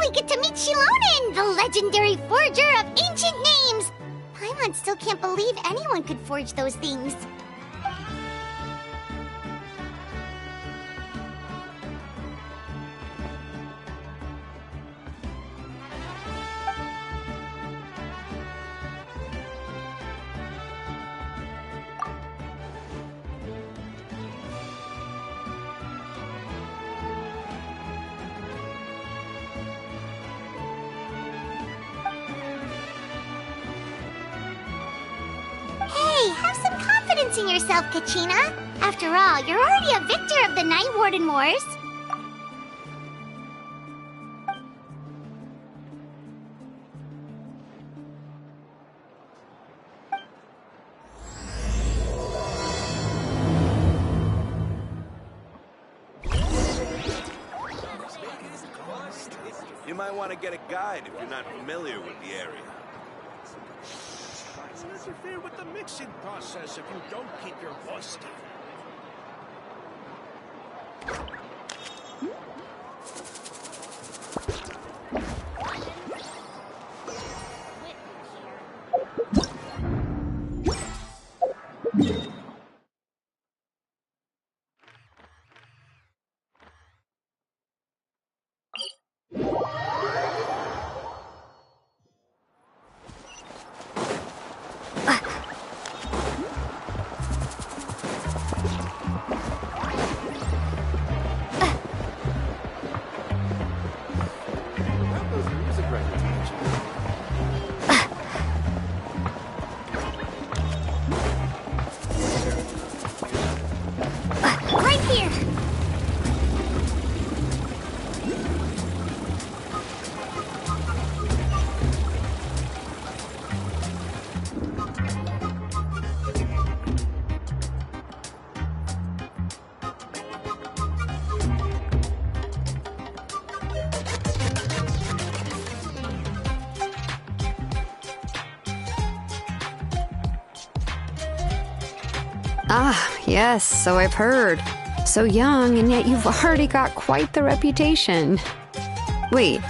finally get to meet Shilonen, the legendary forger of ancient names! Paimon still can't believe anyone could forge those things. Hey, have some confidence in yourself, Kachina. After all, you're already a victor of the Night Warden Wars. You might want to get a guide if you're not familiar with the area. Interfere with the mixing process if you don't keep your voice down. Right here! Ah, yes, so I've heard. So young, and yet you've already got quite the reputation. Wait,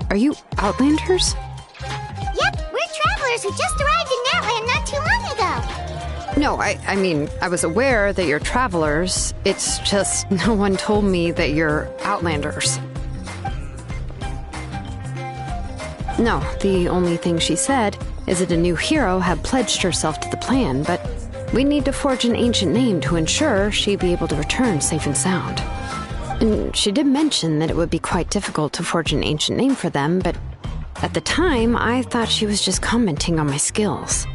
are you Outlanders? Yep, we're travelers who just arrived in Natland not too long ago. No, I mean, I was aware that you're travelers. It's just no one told me that you're Outlanders. No, the only thing she said is that a new hero had pledged herself to the plan, but we need to forge an ancient name to ensure she'd be able to return safe and sound. And she did mention that it would be quite difficult to forge an ancient name for them, but at the time, I thought she was just commenting on my skills.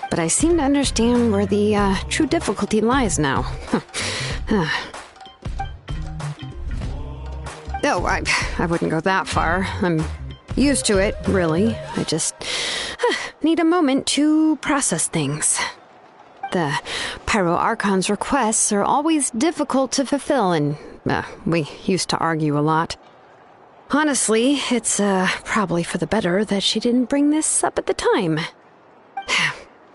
But I seem to understand where the true difficulty lies now. No, I wouldn't go that far. I'm used to it, really. I just need a moment to process things. The Pyro Archon's requests are always difficult to fulfill, and we used to argue a lot. Honestly, it's probably for the better that she didn't bring this up at the time.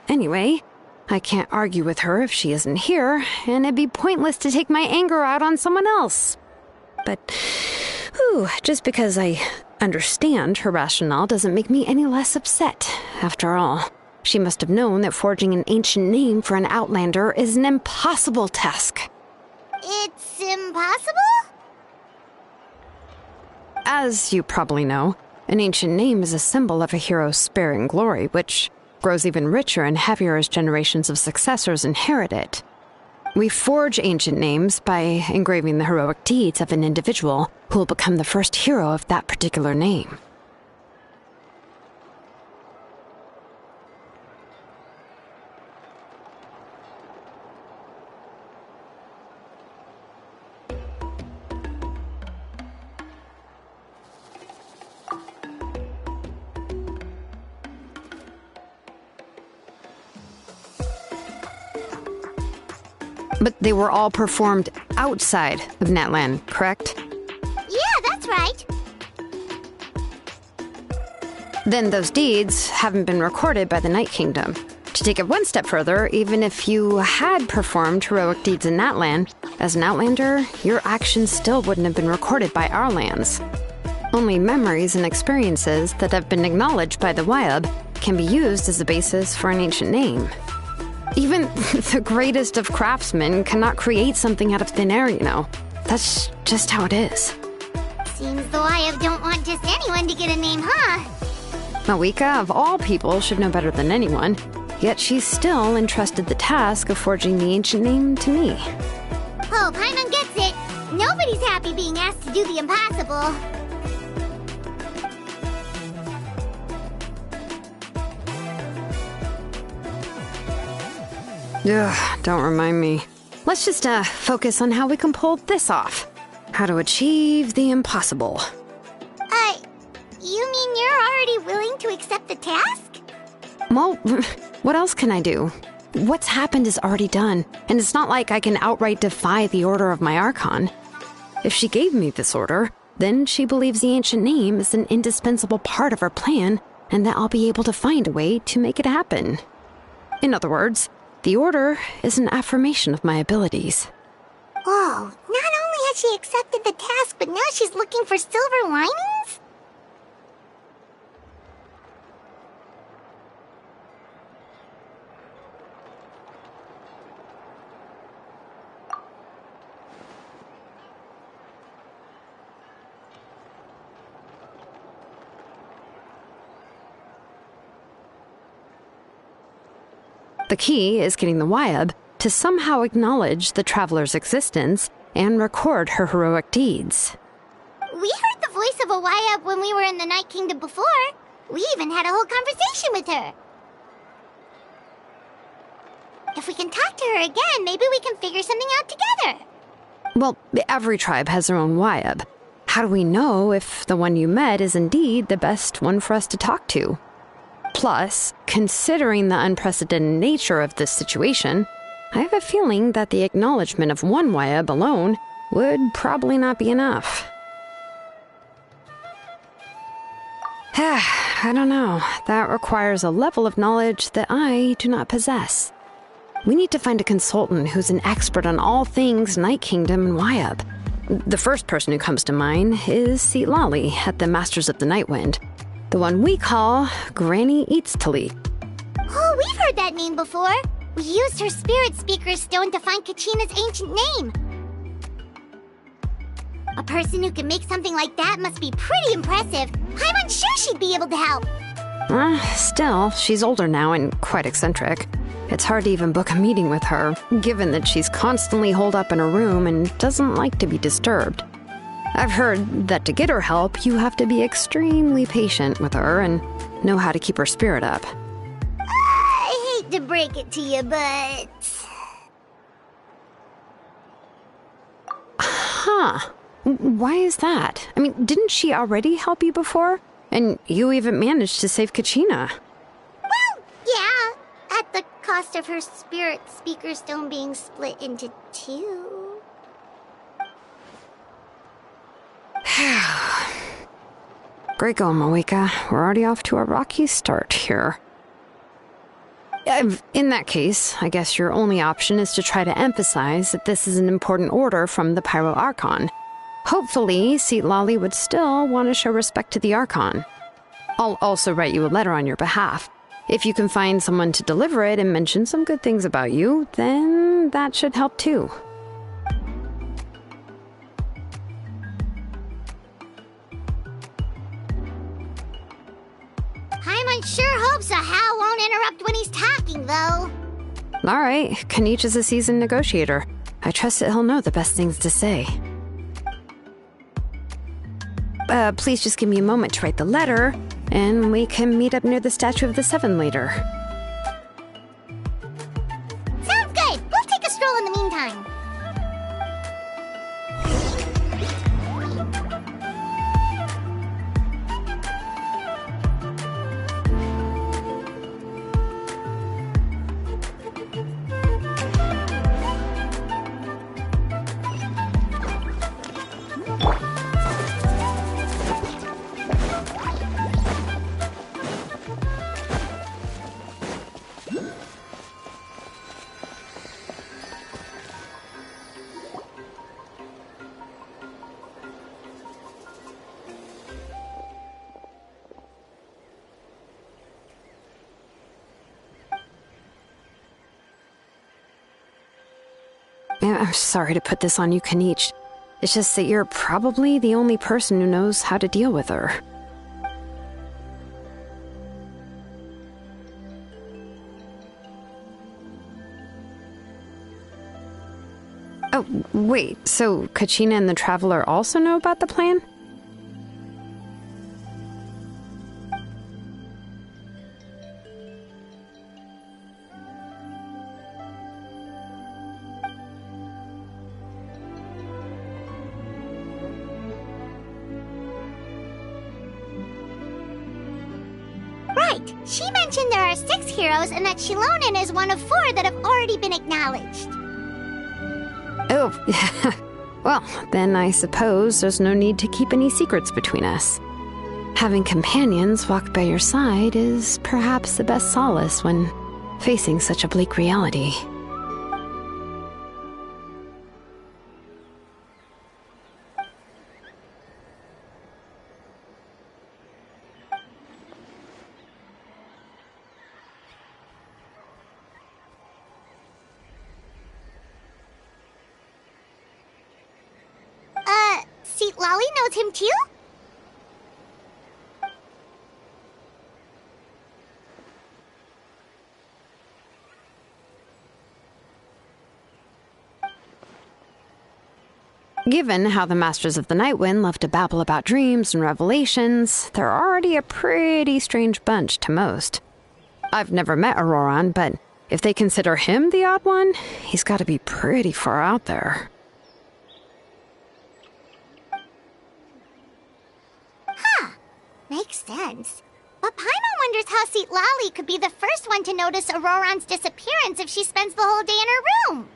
Anyway, I can't argue with her if she isn't here, and it'd be pointless to take my anger out on someone else. But, just because I understand her rationale doesn't make me any less upset, after all. She must have known that forging an ancient name for an Outlander is an impossible task. It's impossible? As you probably know, an ancient name is a symbol of a hero's spirit and glory, which grows even richer and heavier as generations of successors inherit it. We forge ancient names by engraving the heroic deeds of an individual who will become the first hero of that particular name. But they were all performed outside of Natland, correct? Yeah, that's right. Then those deeds haven't been recorded by the Night Kingdom. To take it one step further, even if you had performed heroic deeds in Natland, as an Outlander, your actions still wouldn't have been recorded by our lands. Only memories and experiences that have been acknowledged by the Wyab can be used as a basis for an ancient name. Even the greatest of craftsmen cannot create something out of thin air, you know. That's just how it is. Seems the Wyab don't want just anyone to get a name, huh? Mawika, of all people, should know better than anyone, yet she's still entrusted the task of forging the ancient name to me. Oh, Paimon gets it. Nobody's happy being asked to do the impossible. Ugh, don't remind me. Let's just focus on how we can pull this off. How to achieve the impossible. You mean you're already willing to accept the task? Well, what else can I do? What's happened is already done, and it's not like I can outright defy the order of my Archon. If she gave me this order, then she believes the ancient name is an indispensable part of her plan, and that I'll be able to find a way to make it happen. In other words, the order is an affirmation of my abilities. Whoa, not only has she accepted the task, but now she's looking for silver linings? The key is getting the Wyab to somehow acknowledge the traveler's existence and record her heroic deeds. We heard the voice of a Wyab when we were in the Night Kingdom before. We even had a whole conversation with her. If we can talk to her again, maybe we can figure something out together. Well, every tribe has their own Wyab. How do we know if the one you met is indeed the best one for us to talk to? Plus, considering the unprecedented nature of this situation, I have a feeling that the acknowledgement of one Wyab alone would probably not be enough. I don't know. That requires a level of knowledge that I do not possess. We need to find a consultant who's an expert on all things Night Kingdom and Wyab. The first person who comes to mind is Lali at the Masters of the Nightwind. The one we call Granny Eatstali. Oh, we've heard that name before. We used her Spirit Speaker Stone to find Kachina's ancient name. A person who can make something like that must be pretty impressive. I'm unsure she'd be able to help. Still, she's older now and quite eccentric. It's hard to even book a meeting with her, given that she's constantly holed up in her room and doesn't like to be disturbed. I've heard that to get her help, you have to be extremely patient with her and know how to keep her spirit up. I hate to break it to you, but... Huh. Why is that? I mean, didn't she already help you before? And you even managed to save Kachina. Well, yeah. At the cost of her Spirit Speaker Stone being split into two. Great going, Mawika. We're already off to a rocky start here. In that case, I guess your only option is to try to emphasize that this is an important order from the Pyro Archon. Hopefully, Lali would still want to show respect to the Archon. I'll also write you a letter on your behalf. If you can find someone to deliver it and mention some good things about you, then that should help too. Paimon sure hopes a Hal won't interrupt when he's talking, though. All right, Kanich is a seasoned negotiator. I trust that he'll know the best things to say. Please just give me a moment to write the letter, and we can meet up near the Statue of the Seven later. Sounds good. We'll take a stroll in the meantime. I'm sorry to put this on you, Kanich. It's just that you're probably the only person who knows how to deal with her. Oh, wait, so Kachina and the Traveler also know about the plan? Right. She mentioned there are 6 heroes and that Shilonen is one of 4 that have already been acknowledged. Oh, well, then I suppose there's no need to keep any secrets between us. Having companions walk by your side is perhaps the best solace when facing such a bleak reality. Seat Lolly knows him too? Given how the Masters of the Nightwind love to babble about dreams and revelations, they're already a pretty strange bunch to most. I've never met Auroran, but if they consider him the odd one, he's got to be pretty far out there. Makes sense. But Paimon wonders how Seat Lolly could be the first one to notice Auroran's disappearance if she spends the whole day in her room.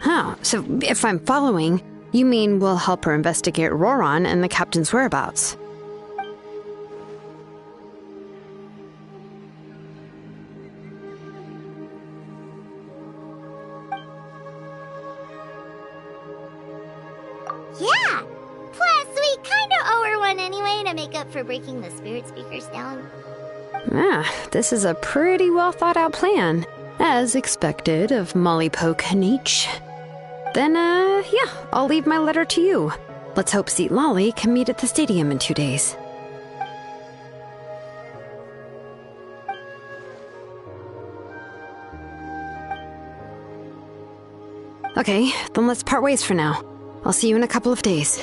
Oh, so if I'm following, you mean we'll help her investigate Auroran and the captain's whereabouts? Yeah! Plus, we kinda owe her one anyway to make up for breaking the spirit speakers down. This is a pretty well thought out plan, as expected of Molly Poe Kanich. Then, yeah, I'll leave my letter to you. Let's hope Seat Lolly can meet at the stadium in 2 days. Okay, then let's part ways for now. I'll see you in a couple of days.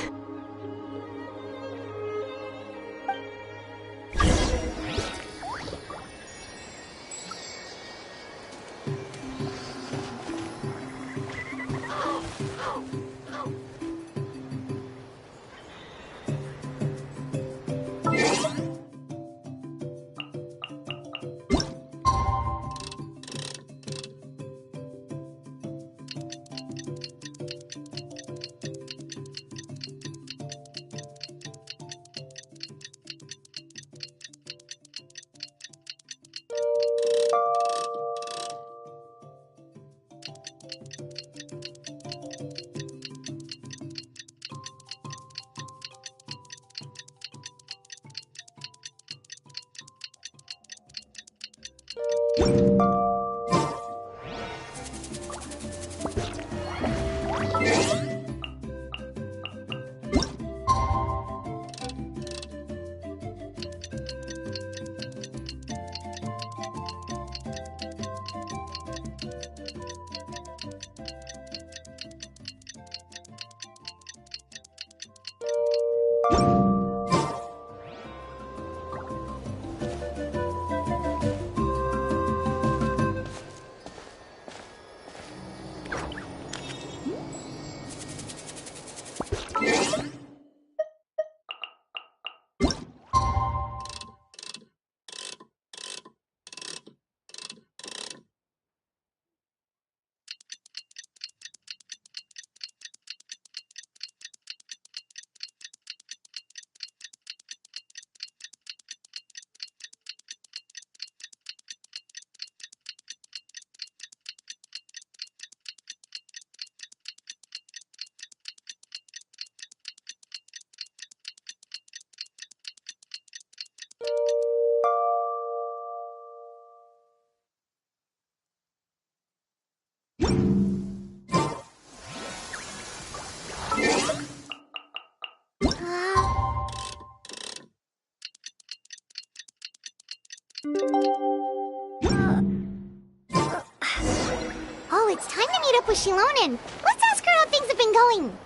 with Shilonen. Let's ask her how things have been going.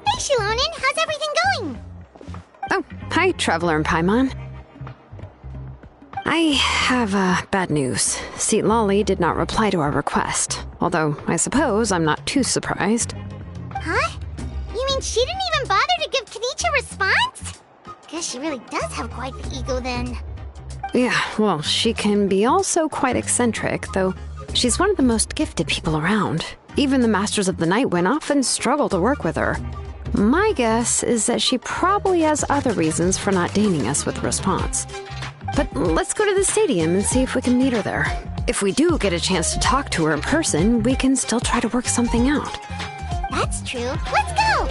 Hey, Shilonen, how's everything going? Oh, hi, Traveler and Paimon. I have bad news. Lolly did not reply to our request, although I suppose I'm not too surprised. Huh? You mean she didn't even bother to give Kenichi a response? Guess she really does have quite the ego then. Yeah, well, she can be also quite eccentric, though she's one of the most gifted people around. Even the Masters of the Nightwind often struggle to work with her. My guess is that she probably has other reasons for not deigning us with a response. But let's go to the stadium and see if we can meet her there. If we do get a chance to talk to her in person, we can still try to work something out. That's true. Let's go!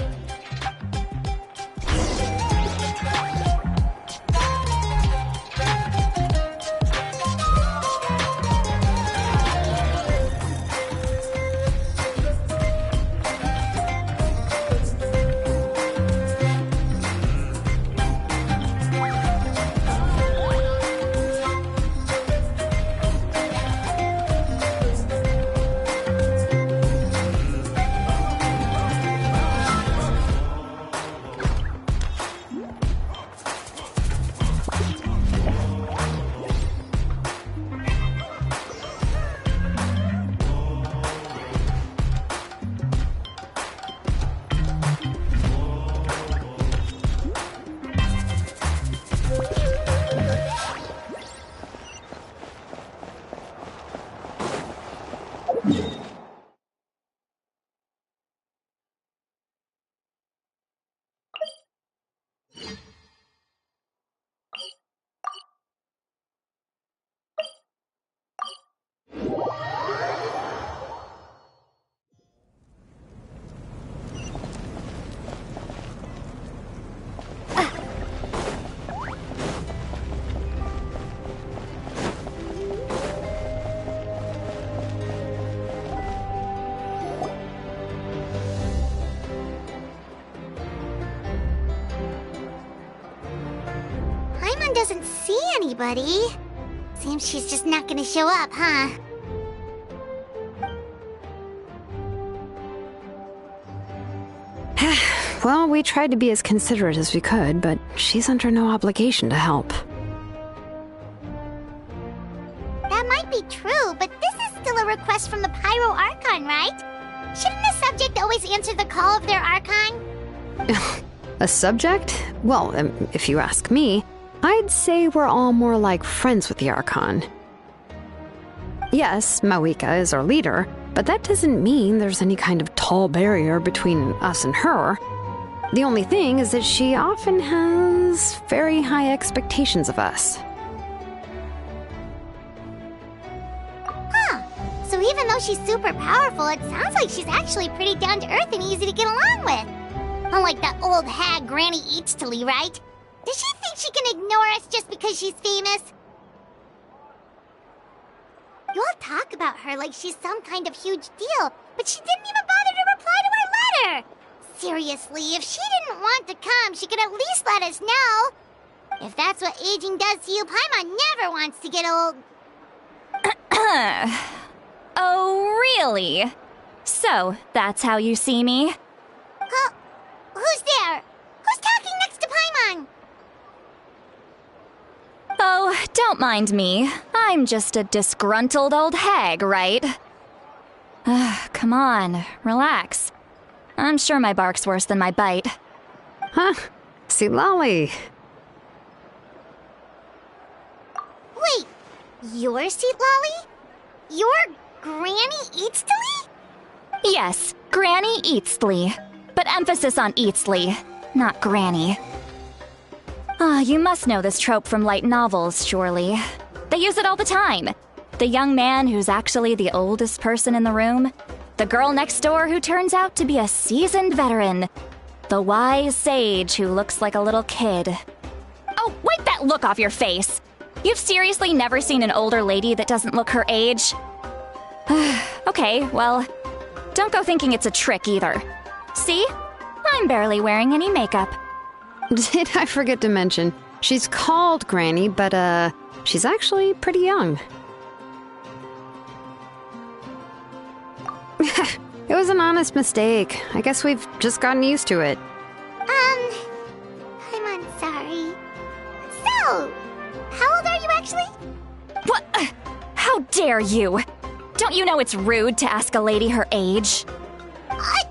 Doesn't see anybody. Seems she's just not gonna show up, huh? Well, we tried to be as considerate as we could, but she's under no obligation to help. That might be true, but this is still a request from the Pyro Archon, right? Shouldn't a subject always answer the call of their Archon? A subject? Well, if you ask me, I'd say we're all more like friends with the Archon. Yes, Mawika is our leader, but that doesn't mean there's any kind of tall barrier between us and her. The only thing is that she often has very high expectations of us. Huh. So even though she's super powerful, it sounds like she's actually pretty down to earth and easy to get along with. Unlike that old hag Granny Eatstily, right? Does she think she can ignore us just because she's famous? You all talk about her like she's some kind of huge deal, but she didn't even bother to reply to our letter! Seriously, if she didn't want to come, she could at least let us know. If that's what aging does to you, Paimon never wants to get old. Oh, really? So, that's how you see me? Who's there? Who's talking next to Paimon? Oh, don't mind me. I'm just a disgruntled old hag, right? Come on, relax. I'm sure my bark's worse than my bite. Huh? Lolly. Wait, you're Lolly? You're Granny Eatstily? Yes, Granny Eatstly. But emphasis on Eatstly, not Granny. You must know this trope from light novels, surely. They use it all the time. The young man who's actually the oldest person in the room. The girl next door who turns out to be a seasoned veteran. The wise sage who looks like a little kid. that look off your face. You've seriously never seen an older lady that doesn't look her age? Okay, well, don't go thinking it's a trick either. See? I'm barely wearing any makeup. Did I forget to mention, she's called Granny, but, she's actually pretty young. It was an honest mistake. I guess we've just gotten used to it. I'm sorry. So, how old are you actually? What? How dare you? Don't you know it's rude to ask a lady her age? Paimon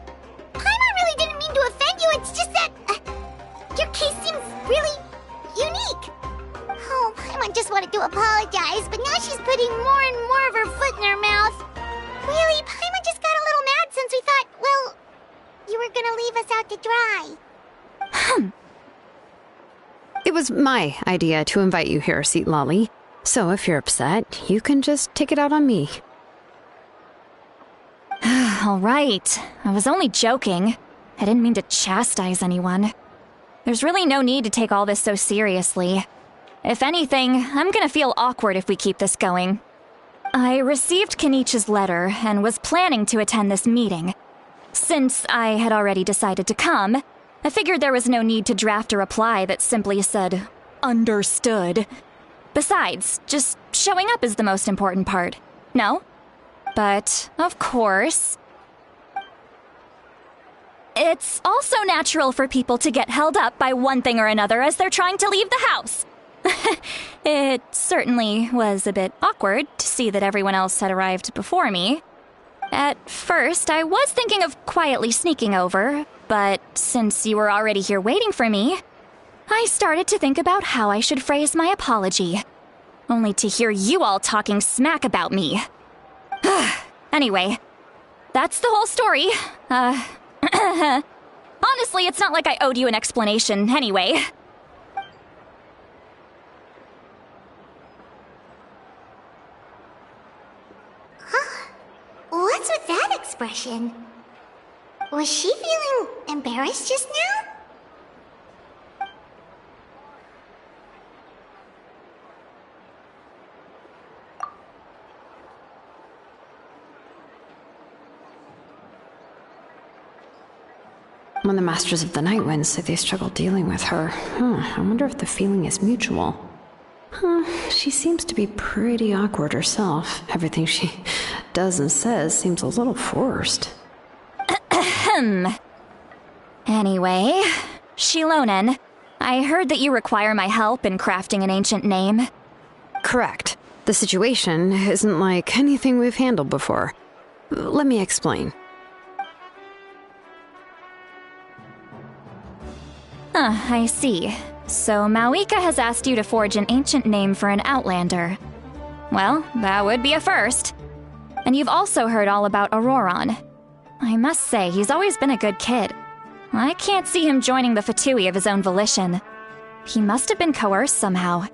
really didn't mean to offend you, it's just that your case seems really unique. Oh, Paimon just wanted to apologize, but now she's putting more and more of her foot in her mouth. Really, Paimon just got a little mad since we thought, well, you were gonna leave us out to dry. It was my idea to invite you here, Seat Lolly. So if you're upset, you can just take it out on me. All right. I was only joking. I didn't mean to chastise anyone. There's really no need to take all this so seriously. If anything, I'm gonna feel awkward if we keep this going. I received Kenichi's letter and was planning to attend this meeting. Since I had already decided to come, I figured there was no need to draft a reply that simply said, "Understood." Besides, just showing up is the most important part. No? But, of course, it's also natural for people to get held up by one thing or another as they're trying to leave the house. It certainly was a bit awkward to see that everyone else had arrived before me. At first, I was thinking of quietly sneaking over, but since you were already here waiting for me, I started to think about how I should phrase my apology. Only to hear you all talking smack about me. Anyway, that's the whole story. Honestly, it's not like I owed you an explanation anyway. What's with that expression? Was she feeling embarrassed just now? When the Masters of the Night Wind say they struggle dealing with her, I wonder if the feeling is mutual. She seems to be pretty awkward herself. Everything she does and says seems a little forced. Anyway, Shilonen, I heard that you require my help in crafting an ancient name. Correct. The situation isn't like anything we've handled before. Let me explain. I see. So Mauika has asked you to forge an ancient name for an Outlander. Well, that would be a first. And you've also heard all about Auroron. I must say, he's always been a good kid. I can't see him joining the Fatui of his own volition. He must have been coerced somehow.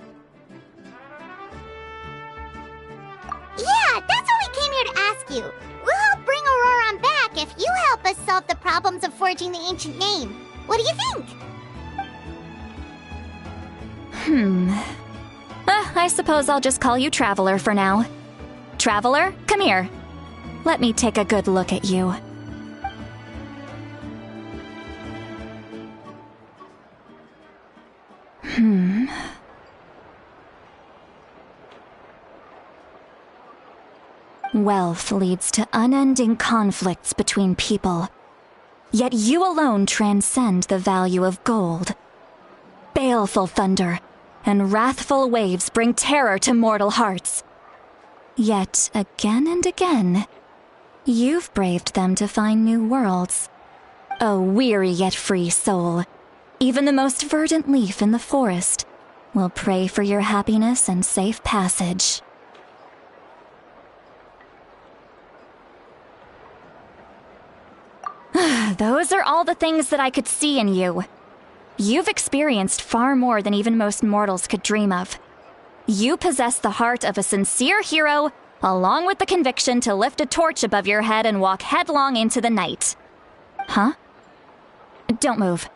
Yeah, that's what we came here to ask you. We'll help bring Auroron back if you help us solve the problems of forging the ancient name. What do you think? I suppose I'll just call you Traveler for now. Traveler, come here. Let me take a good look at you. Wealth leads to unending conflicts between people. Yet you alone transcend the value of gold. Baleful thunder and wrathful waves bring terror to mortal hearts. Yet, again and again, you've braved them to find new worlds. A weary yet free soul, even the most verdant leaf in the forest, will pray for your happiness and safe passage. Those are all the things that I could see in you. You've experienced far more than even most mortals could dream of. You possess the heart of a sincere hero, along with the conviction to lift a torch above your head and walk headlong into the night. Huh? Don't move.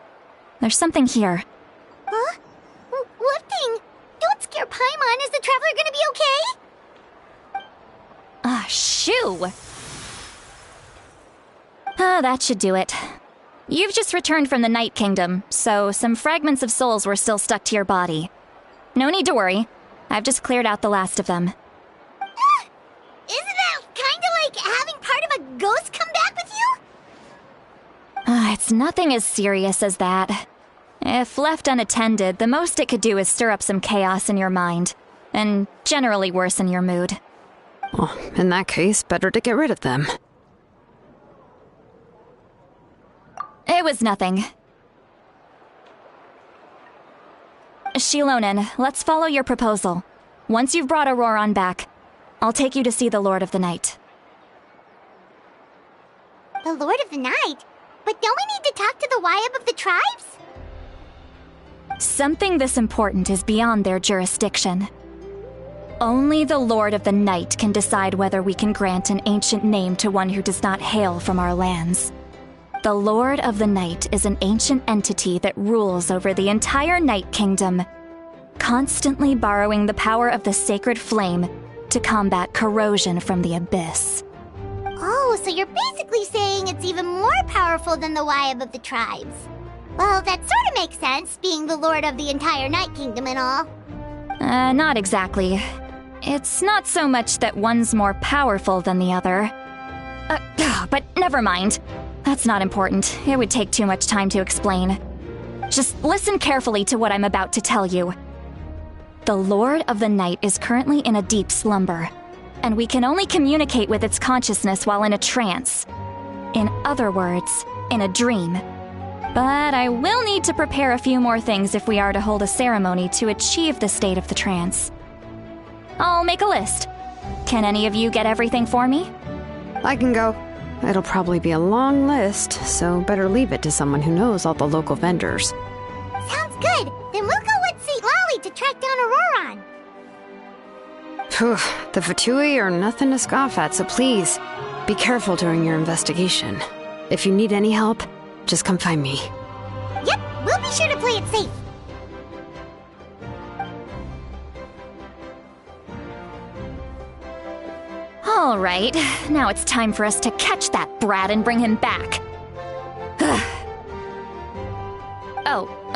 There's something here. Huh? What thing? Traveler gonna be okay? Shoo! That should do it. You've just returned from the Night Kingdom, so some fragments of souls were still stuck to your body. No need to worry. I've just cleared out the last of them. Isn't that kinda like having part of a ghost come back with you? It's nothing as serious as that. If left unattended, the most it could do is stir up some chaos in your mind, and generally worsen your mood. Well, in that case, better to get rid of them. It was nothing. Shilonen, let's follow your proposal. Once you've brought Auroran back, I'll take you to see the Lord of the Night. The Lord of the Night? But don't we need to talk to the Wyab of the tribes? Something this important is beyond their jurisdiction. Only the Lord of the Night can decide whether we can grant an ancient name to one who does not hail from our lands. The Lord of the Night is an ancient entity that rules over the entire Night Kingdom, constantly borrowing the power of the sacred flame to combat corrosion from the abyss. Oh, so you're basically saying it's even more powerful than the Wyab of the tribes. Well, that sort of makes sense, being the lord of the entire Night Kingdom and all. Not exactly. It's not so much that one's more powerful than the other. But never mind. That's not important. It would take too much time to explain. Just listen carefully to what I'm about to tell you. The Lord of the Night is currently in a deep slumber, and we can only communicate with its consciousness while in a trance. In other words, in a dream. But I will need to prepare a few more things if we are to hold a ceremony to achieve the state of the trance. I'll make a list. Can any of you get everything for me? I can go. It'll probably be a long list, so better leave it to someone who knows all the local vendors. Sounds good. Then we'll go with St. Lolly to track down Auroran. Phew, the Fatui are nothing to scoff at, so please, be careful during your investigation. If you need any help, just come find me. Yep, we'll be sure to play it safe. All right, now it's time for us to catch that brat and bring him back.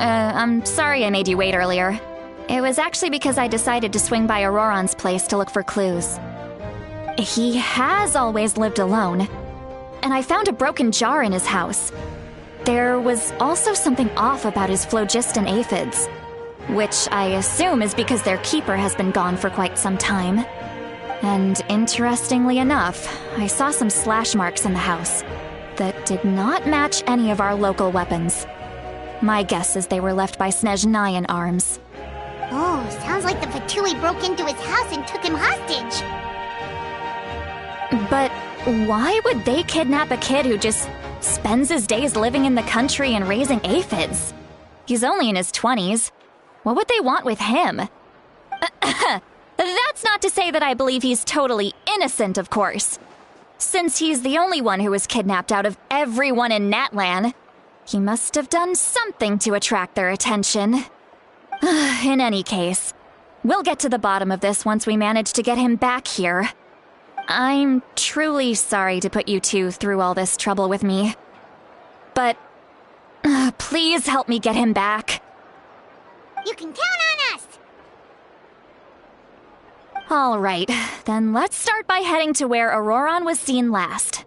I'm sorry I made you wait earlier. It was actually because I decided to swing by Auroran's place to look for clues. He has always lived alone, and I found a broken jar in his house. There was also something off about his phlogiston aphids, which I assume is because their keeper has been gone for quite some time. And interestingly enough, I saw some slash marks in the house that did not match any of our local weapons. My guess is they were left by Snezhnayan arms. Oh, sounds like the Fatui broke into his house and took him hostage. But why would they kidnap a kid who just spends his days living in the country and raising aphids? He's only in his 20s. What would they want with him? That's not to say that I believe he's totally innocent, of course. Since he's the only one who was kidnapped out of everyone in Natlan, he must have done something to attract their attention. In any case, we'll get to the bottom of this once we manage to get him back here. I'm truly sorry to put you two through all this trouble with me. But please help me get him back. You can count on us! All right, then let's start by heading to where Auroran was seen last.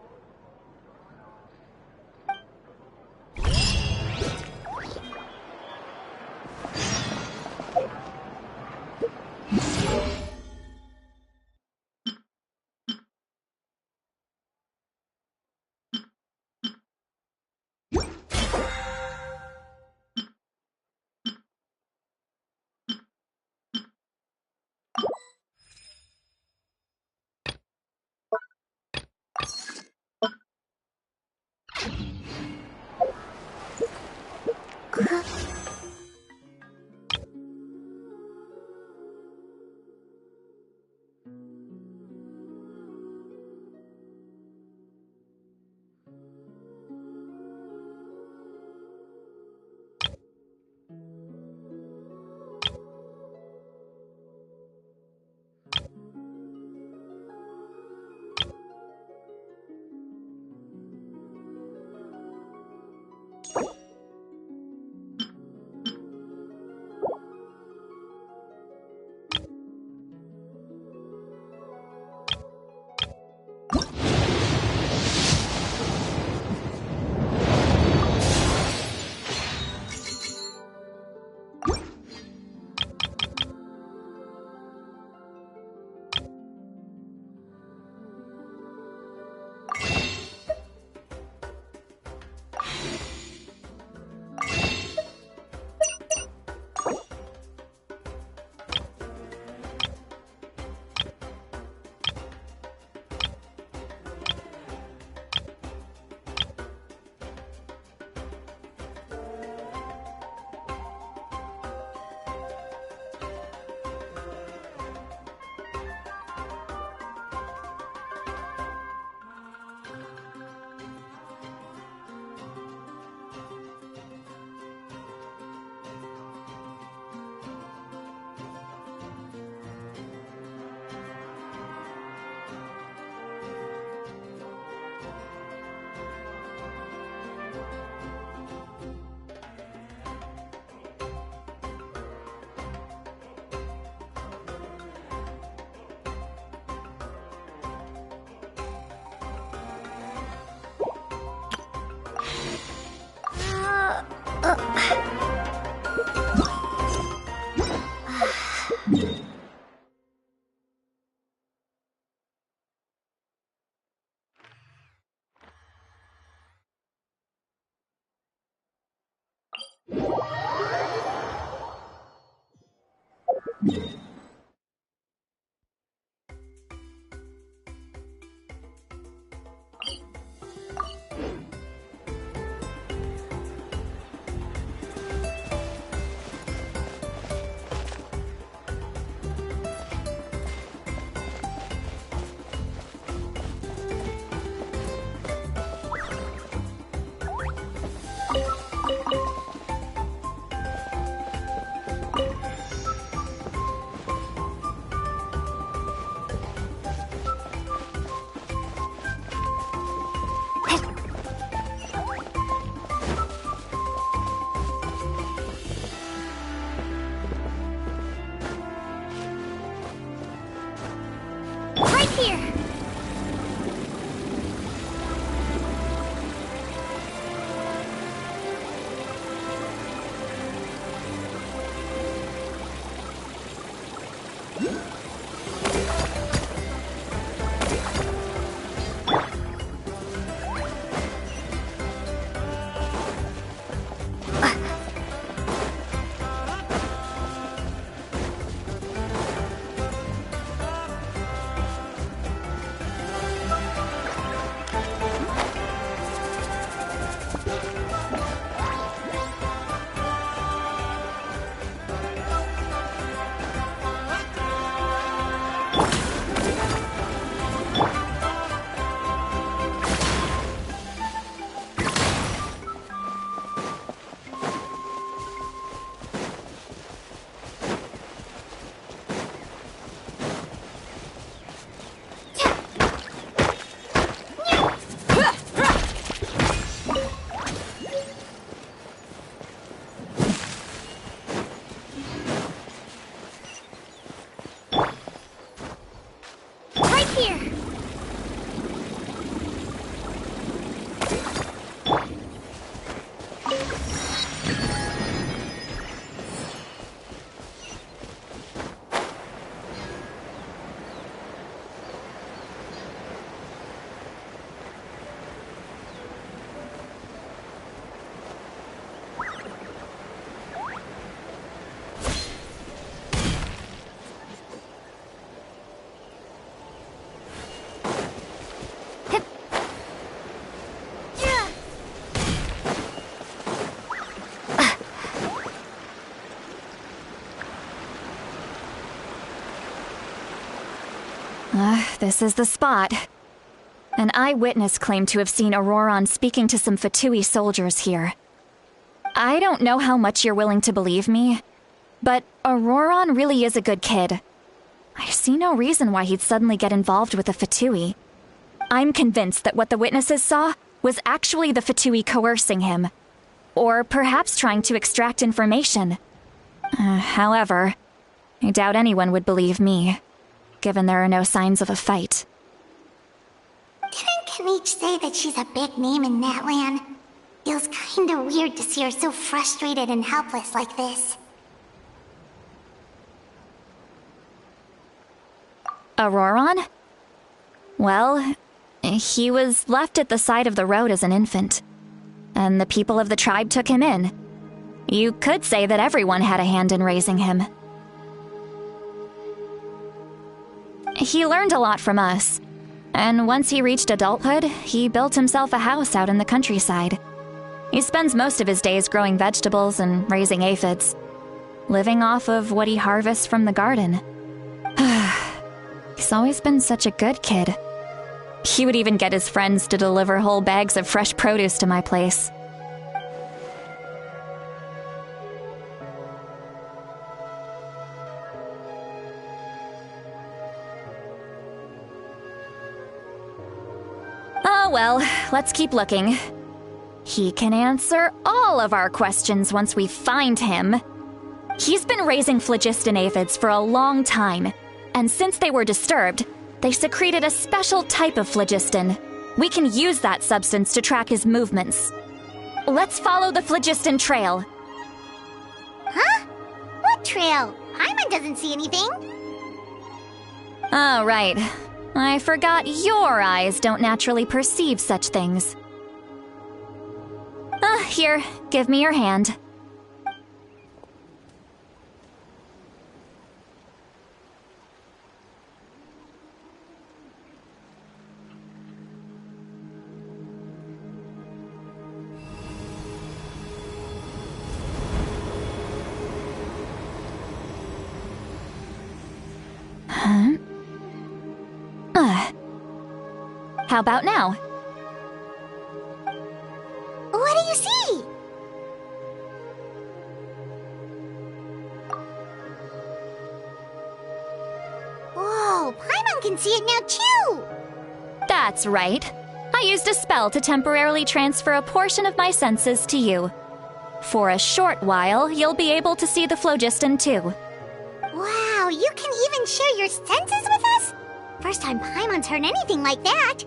Right here! This is the spot. An eyewitness claimed to have seen Auroron speaking to some Fatui soldiers here. I don't know how much you're willing to believe me, but Auroron really is a good kid. I see no reason why he'd suddenly get involved with the Fatui. I'm convinced that what the witnesses saw was actually the Fatui coercing him, or perhaps trying to extract information. However, I doubt anyone would believe me, given there are no signs of a fight. Didn't Kanich say that she's a big name in that land? Feels kinda weird to see her so frustrated and helpless like this. Auroron? Well, he was left at the side of the road as an infant, and the people of the tribe took him in. You could say that everyone had a hand in raising him. He learned a lot from us, and once he reached adulthood, he built himself a house out in the countryside. He spends most of his days growing vegetables and raising aphids, living off of what he harvests from the garden. He's always been such a good kid. He would even get his friends to deliver whole bags of fresh produce to my place. Oh well, let's keep looking. He can answer all of our questions once we find him. He's been raising phlogiston aphids for a long time, and since they were disturbed, they secreted a special type of phlogiston. We can use that substance to track his movements. Let's follow the phlogiston trail. Huh? What trail? Paimon doesn't see anything. Oh, right. I forgot your eyes don't naturally perceive such things. Here, give me your hand. How about now? What do you see? Whoa, Paimon can see it now too! That's right. I used a spell to temporarily transfer a portion of my senses to you. For a short while, you'll be able to see the phlogiston too. Wow, you can even share your senses with us? First time Paimon's heard anything like that.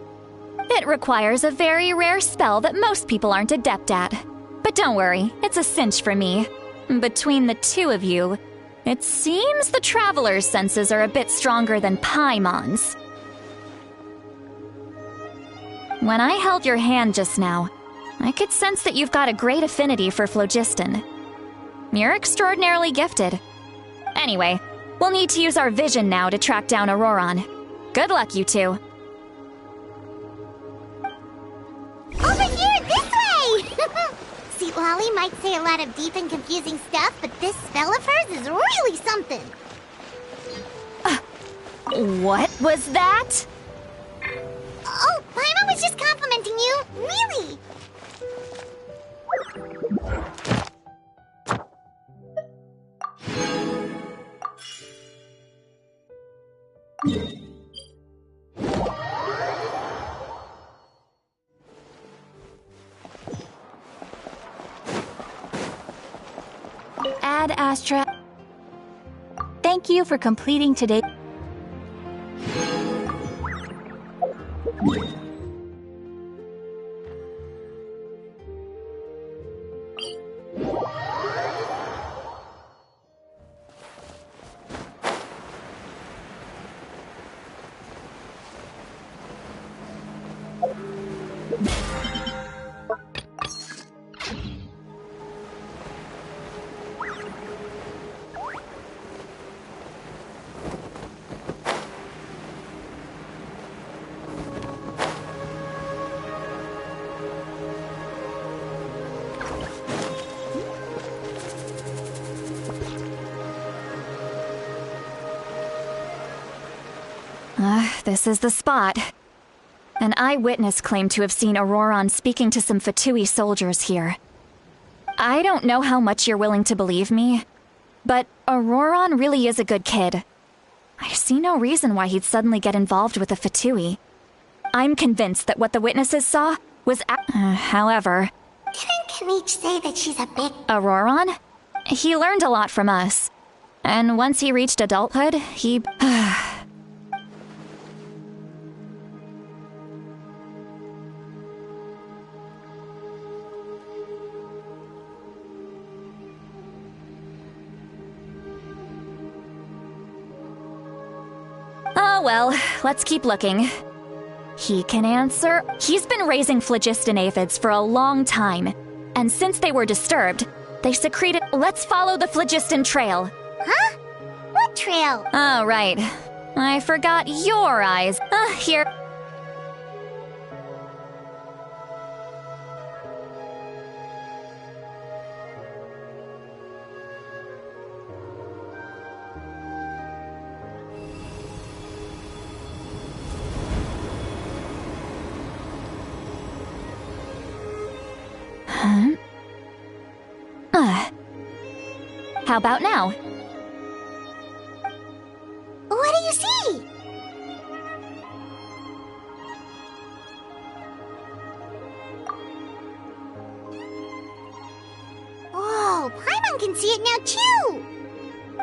It requires a very rare spell that most people aren't adept at. But don't worry, it's a cinch for me. Between the two of you, it seems the Traveler's senses are a bit stronger than Paimon's. When I held your hand just now, I could sense that you've got a great affinity for phlogiston. You're extraordinarily gifted. Anyway, we'll need to use our vision now to track down Auroron. Good luck, you two. Over here, this way! Sweet Lolly might say a lot of deep and confusing stuff, but this spell of hers is really something. What was that? Oh, Paimon was just complimenting you. Really? Ad Astra. Thank you for completing today. This is the spot. An eyewitness claimed to have seen Auroron speaking to some Fatui soldiers here. I don't know how much you're willing to believe me, but Auroron really is a good kid. I see no reason why he'd suddenly get involved with the Fatui. I'm convinced that what the witnesses saw was however... Didn't Kanich say that she's a big... Auroron? He learned a lot from us. And once he reached adulthood, he... Oh well, let's keep looking. He can answer. He's been raising phlogiston aphids for a long time, and since they were disturbed, they secreted. Let's follow the phlogiston trail. Huh? What trail? Oh, right. I forgot your eyes. Here. How about now? What do you see? Whoa, Paimon can see it now too!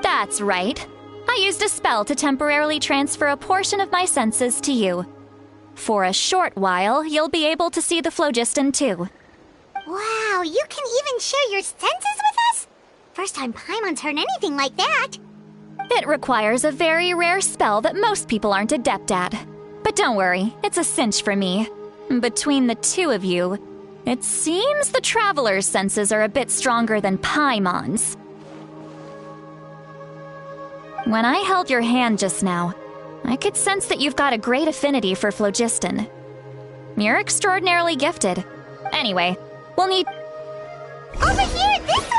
That's right. I used a spell to temporarily transfer a portion of my senses to you. For a short while, you'll be able to see the phlogiston too. Wow, you can even share your senses with us? First time Paimon's heard anything like that. It requires a very rare spell that most people aren't adept at. But don't worry, it's a cinch for me. Between the two of you, it seems the Traveler's senses are a bit stronger than Paimon's. When I held your hand just now, I could sense that you've got a great affinity for phlogiston. You're extraordinarily gifted. Anyway, we'll need... Over here, this way!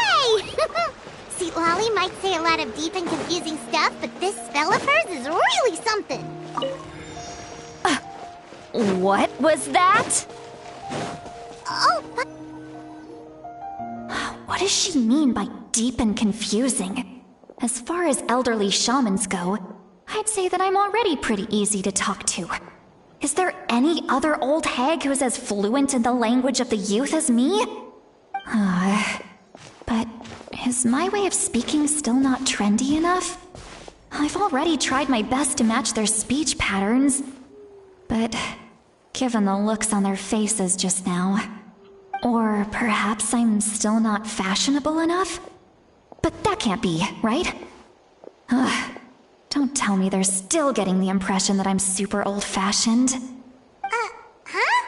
Sweet Lolly might say a lot of deep and confusing stuff, but this spell of hers is really something. What was that? Oh, but What does she mean by deep and confusing? As far as elderly shamans go, I'd say that I'm already pretty easy to talk to. Is there any other old hag who's as fluent in the language of the youth as me? But is my way of speaking still not trendy enough? I've already tried my best to match their speech patterns. But given the looks on their faces just now, or perhaps I'm still not fashionable enough? But that can't be, right? Don't tell me they're still getting the impression that I'm super old-fashioned. huh?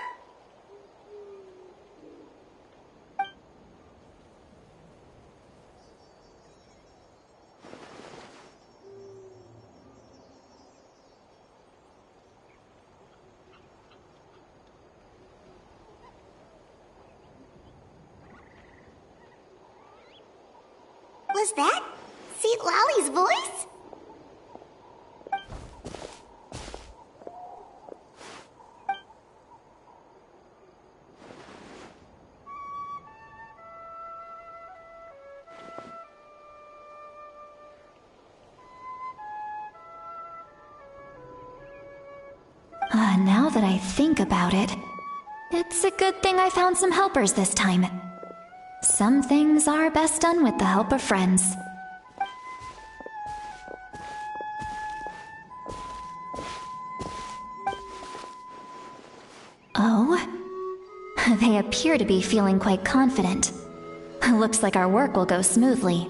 Was that Seat Lally's voice? Now that I think about it, it's a good thing I found some helpers this time. Some things are best done with the help of friends. Oh? They appear to be feeling quite confident. Looks like our work will go smoothly.